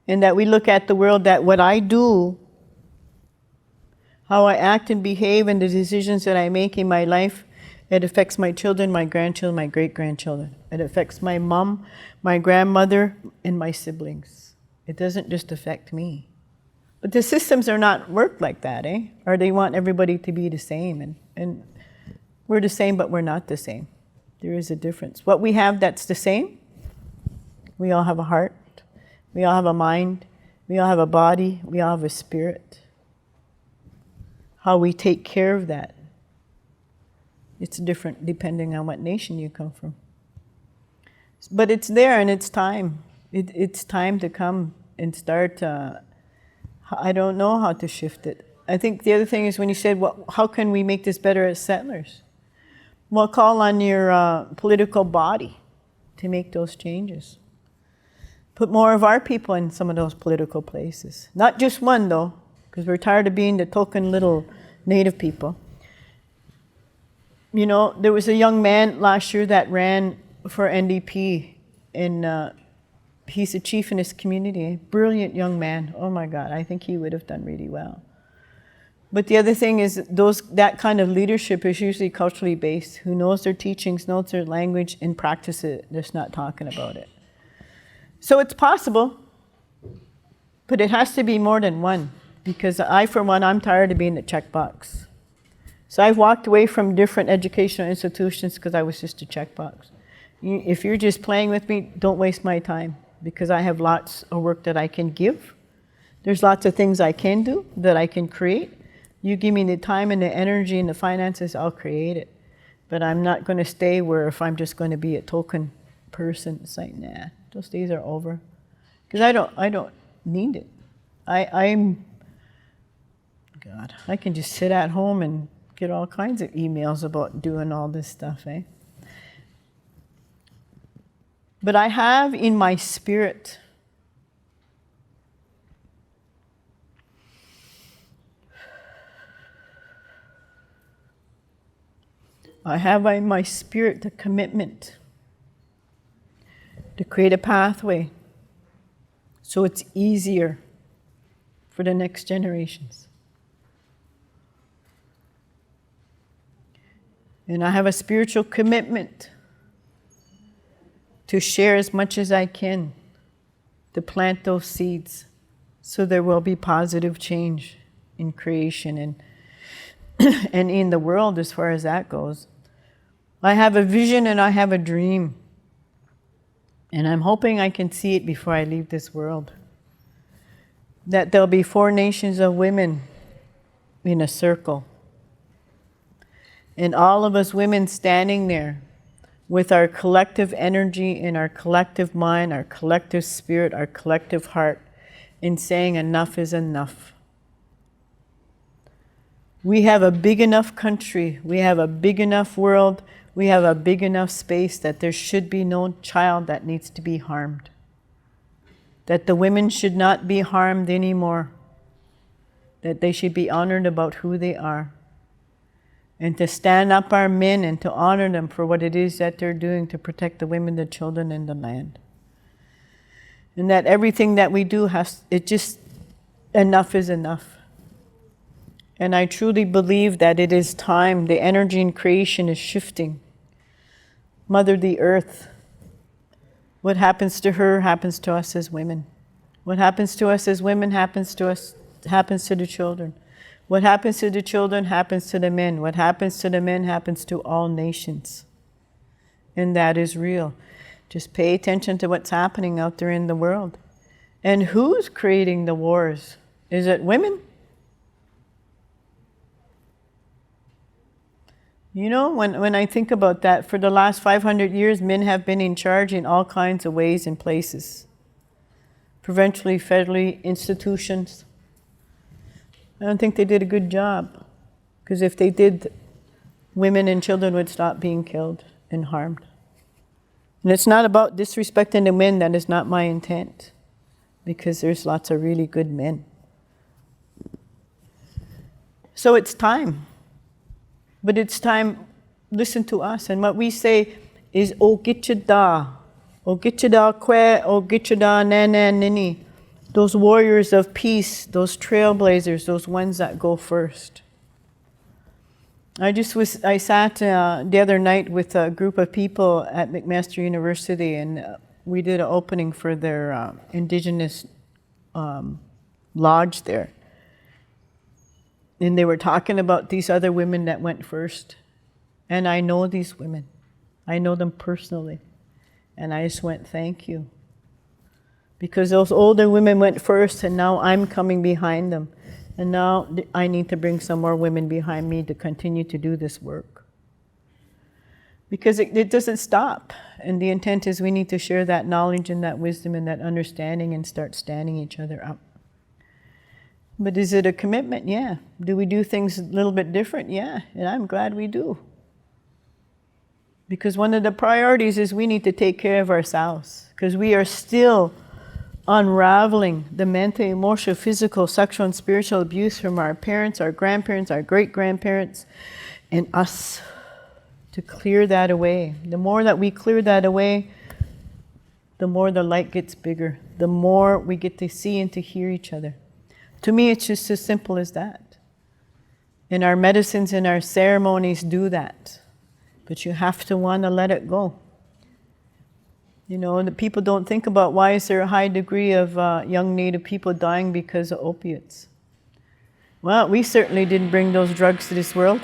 S1: And that we look at the world that what I do, how I act and behave, and the decisions that I make in my life, it affects my children, my grandchildren, my great-grandchildren. It affects my mom, my grandmother, and my siblings. It doesn't just affect me. But the systems are not worked like that, eh? Or they want everybody to be the same. And we're the same, but we're not the same. There is a difference. What we have that's the same, we all have a heart, we all have a mind, we all have a body, we all have a spirit. How we take care of that, it's different depending on what nation you come from. But it's there and it's time. It's time to come and start. I don't know how to shift it. I think the other thing is when you said, well, how can we make this better as settlers? Well, call on your political body to make those changes. Put more of our people in some of those political places. Not just one, though, because we're tired of being the token little native people. You know, there was a young man last year that ran for NDP, and he's a chief in his community. Brilliant young man. Oh my God, I think he would have done really well. But the other thing is that kind of leadership is usually culturally based, who knows their teachings, knows their language, and practice it, just not talking about it. So it's possible, but it has to be more than one, because I, for one, I'm tired of being the checkbox. So I've walked away from different educational institutions because I was just a checkbox. If you're just playing with me, don't waste my time, because I have lots of work that I can give. There's lots of things I can do, that I can create. You give me the time and the energy and the finances, I'll create it. But I'm not going to stay where if I'm just going to be a token person, it's like, nah, those days are over. Because I don't need it. I'm, God, I can just sit at home and get all kinds of emails about doing all this stuff, eh? But I have in my spirit the commitment to create a pathway so it's easier for the next generations. And I have a spiritual commitment to share as much as I can, to plant those seeds so there will be positive change in creation and in the world as far as that goes. I have a vision and I have a dream. And I'm hoping I can see it before I leave this world. That there'll be 4 nations of women in a circle. And all of us women standing there, with our collective energy and our collective mind, our collective spirit, our collective heart, in saying enough is enough. We have a big enough country, we have a big enough world, we have a big enough space that there should be no child that needs to be harmed. That the women should not be harmed anymore. That they should be honored about who they are. And to stand up our men and to honor them for what it is that they're doing to protect the women, the children, and the land. And that everything that we do enough is enough. And I truly believe that it is time. The energy in creation is shifting. Mother the Earth, what happens to her happens to us as women. What happens to us as women happens to the children. What happens to the children happens to the men. What happens to the men happens to all nations. And that is real. Just pay attention to what's happening out there in the world. And who's creating the wars? Is it women? You know, when I think about that, for the last 500 years, men have been in charge in all kinds of ways and places. Provincially, federally, institutions. I don't think they did a good job. Because if they did, women and children would stop being killed and harmed. And it's not about disrespecting the men, that is not my intent. Because there's lots of really good men. So it's time. But it's time, listen to us. And what we say is, O Gitchada, O Gitchada Kwe, O Gitchada Nana Nini. Those warriors of peace, those trailblazers, those ones that go first. I sat the other night with a group of people at McMaster University, and we did an opening for their Indigenous lodge there. And they were talking about these other women that went first. And I know these women. I know them personally. And I just went, thank you. Because those older women went first, and now I'm coming behind them. And now I need to bring some more women behind me to continue to do this work. Because it doesn't stop. And the intent is we need to share that knowledge and that wisdom and that understanding and start standing each other up. But is it a commitment? Yeah. Do we do things a little bit different? Yeah. And I'm glad we do. Because one of the priorities is we need to take care of ourselves. Because we are still unraveling the mental, emotional, physical, sexual, and spiritual abuse from our parents, our grandparents, our great-grandparents, and us, to clear that away. The more that we clear that away, the more the light gets bigger. The more we get to see and to hear each other. To me, it's just as simple as that. And our medicines and our ceremonies do that. But you have to want to let it go. You know, the people don't think about why is there a high degree of young Native people dying because of opiates. Well, we certainly didn't bring those drugs to this world.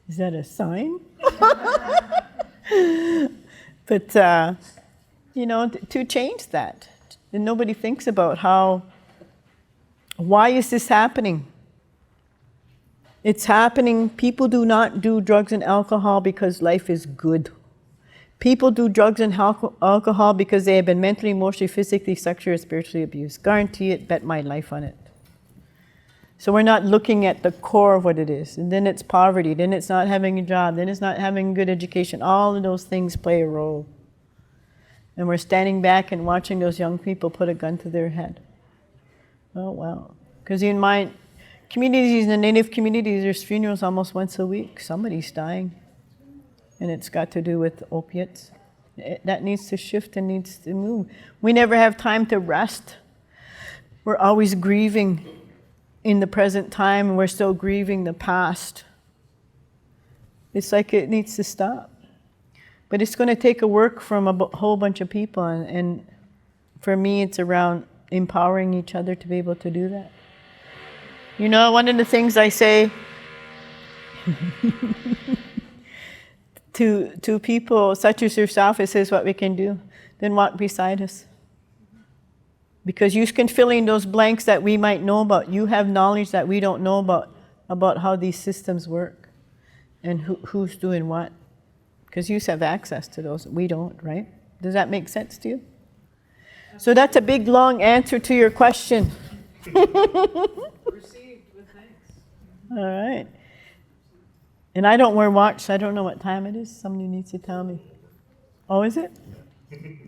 S1: Is that a sign? But, you know, to change that. And nobody thinks about why is this happening? It's happening. People do not do drugs and alcohol because life is good. People do drugs and alcohol because they have been mentally, emotionally, physically, sexually, or spiritually abused. Guarantee it, bet my life on it. So we're not looking at the core of what it is. And then it's poverty, then it's not having a job, then it's not having good education. All of those things play a role. And we're standing back and watching those young people put a gun to their head. Oh, wow. Because in my communities, in the Native communities, there's funerals almost once a week. Somebody's dying. And it's got to do with opiates. That needs to shift and needs to move. We never have time to rest. We're always grieving in the present time, and we're still grieving the past. It's like it needs to stop. But it's going to take a work from a whole bunch of people. And for me, it's around empowering each other to be able to do that. You know, one of the things I say to people such as yourself, it says what we can do, then walk beside us. Because you can fill in those blanks that we might know about. You have knowledge that we don't know about. about how these systems work and who's doing what. Because you have access to those. We don't, right? Does that make sense to you? So that's a big, long answer to your question.
S2: Received with thanks.
S1: All right. And I don't wear watch, so I don't know what time it is. Somebody needs to tell me. Oh, is it?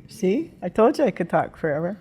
S1: See? I told you I could talk forever.